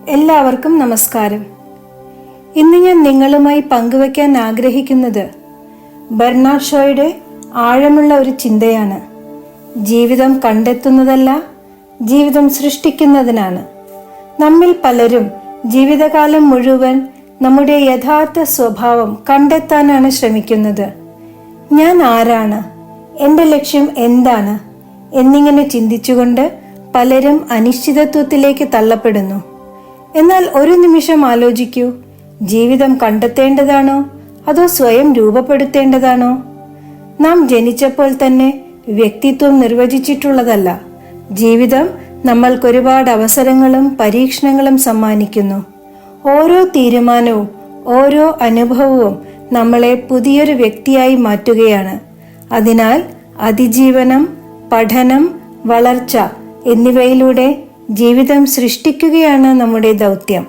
എല്ലാവർക്കും നമസ്കാരം. ഇന്ന് ഞാൻ നിങ്ങളുമായി പങ്കുവയ്ക്കാൻ ആഗ്രഹിക്കുന്നത് ബെർണാഡ് ഷോയുടെ ആഴമുള്ള ഒരു ചിന്തയാണ്. ജീവിതം കണ്ടെത്തുന്നതല്ല, ജീവിതം സൃഷ്ടിക്കുന്നതിനാണ്. നമ്മിൽ പലരും ജീവിതകാലം മുഴുവൻ നമ്മുടെ യഥാർത്ഥ സ്വഭാവം കണ്ടെത്താനാണ് ശ്രമിക്കുന്നത്. ഞാൻ ആരാണ്, എൻ്റെ ലക്ഷ്യം എന്താണ് എന്നിങ്ങനെ ചിന്തിച്ചുകൊണ്ട് പലരും അനിശ്ചിതത്വത്തിലേക്ക് തള്ളപ്പെടുന്നു. എന്നാൽ ഒരു നിമിഷം ആലോചിക്കൂ, ജീവിതം കണ്ടെത്തേണ്ടതാണോ അതോ സ്വയം രൂപപ്പെടുത്തേണ്ടതാണോ? നാം ജനിച്ചപ്പോൾ തന്നെ വ്യക്തിത്വം നിർവചിച്ചിട്ടുള്ളതല്ല. ജീവിതം നമ്മൾക്കൊരുപാട് അവസരങ്ങളും പരീക്ഷണങ്ങളും സമ്മാനിക്കുന്നു. ഓരോ തീരുമാനവും ഓരോ അനുഭവവും നമ്മളെ പുതിയൊരു വ്യക്തിയായി മാറ്റുകയാണ്. അതിനാൽ അതിജീവനം, പഠനം, വളർച്ച എന്നിവയിലൂടെ ജീവിതം സൃഷ്ടിക്കുകയാണ് നമ്മുടെ ദൗത്യം.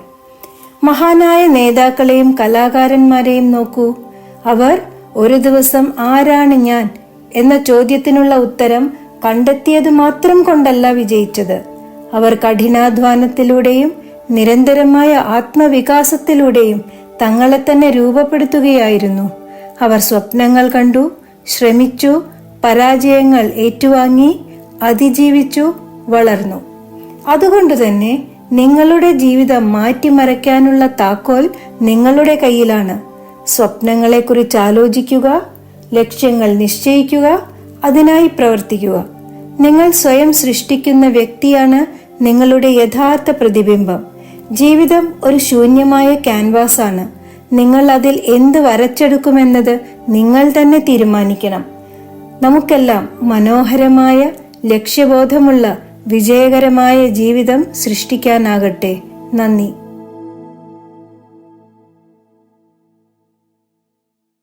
മഹാനായ നേതാക്കളെയും കലാകാരന്മാരെയും നോക്കൂ. അവർ ഒരു ദിവസം ആരാണ് ഞാൻ എന്ന ചോദ്യത്തിനുള്ള ഉത്തരം കണ്ടെത്തിയത് മാത്രം കൊണ്ടല്ല വിജയിച്ചത്. അവർ കഠിനാധ്വാനത്തിലൂടെയും നിരന്തരമായ ആത്മവികാസത്തിലൂടെയും തങ്ങളെ തന്നെ രൂപപ്പെടുത്തുകയായിരുന്നു. അവർ സ്വപ്നങ്ങൾ കണ്ടു, ശ്രമിച്ചു, പരാജയങ്ങൾ ഏറ്റുവാങ്ങി, അതിജീവിച്ചു, വളർന്നു. അതുകൊണ്ട് തന്നെ നിങ്ങളുടെ ജീവിതം മാറ്റിമറിക്കാനുള്ള താക്കോൽ നിങ്ങളുടെ കയ്യിലാണ്. സ്വപ്നങ്ങളെക്കുറിച്ച് ആലോചിക്കുക, ലക്ഷ്യങ്ങൾ നിശ്ചയിക്കുക, അതിനായി പ്രവർത്തിക്കുക. നിങ്ങൾ സ്വയം സൃഷ്ടിക്കുന്ന വ്യക്തിയാണ് നിങ്ങളുടെ യഥാർത്ഥ പ്രതിബിംബം. ജീവിതം ഒരു ശൂന്യമായ ക്യാൻവാസ് ആണ്. നിങ്ങൾ അതിൽ എന്ത് വരച്ചെടുക്കുമെന്നത് നിങ്ങൾ തന്നെ തീരുമാനിക്കണം. നമുക്കെല്ലാം മനോഹരമായ, ലക്ഷ്യബോധമുള്ള, വിജയകരമായ ജീവിതം സൃഷ്ടിക്കാനാകട്ടെ. നന്ദി.